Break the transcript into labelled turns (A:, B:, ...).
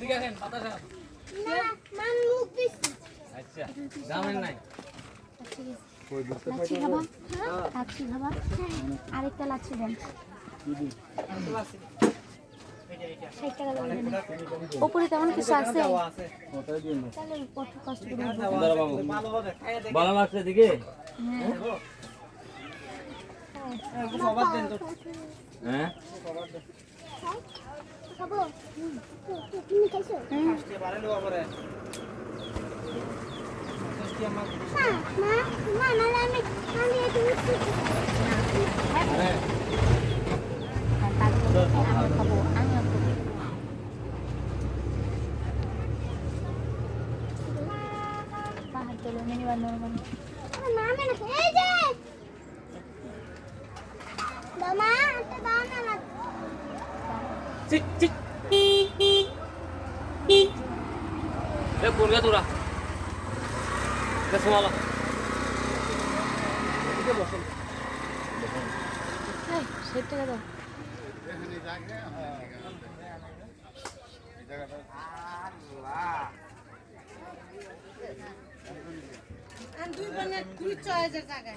A: এদিকে আসেন বাতাস আছে
B: মান মুখ দিছি
A: আচ্ছা দামের নাই
C: লাচ্ছি খাবা লাচ্ছি খাবা আরেকটা লাচ্ছি দেন 60 টাকা দেবেন উপরে তেমন কিছু আছে তাহলে কত কষ্ট করে
A: ভালো লাগছে এদিকে হ্যাঁ
B: খাবো তুমি খাইছো মা না আমি একটু মিষ্টি
A: হ্যাঁ
C: আমি খাবো আমি বাহার চলো মিনি বান্ধব
B: মামা না এই যে মামা একটা দাও না
A: চিক চিক এ কোন গা তোরা কেসমালা এদিকে বসো
C: 60 টাকা দাও
D: দুই বোনের 2 চয়েসের জায়গায়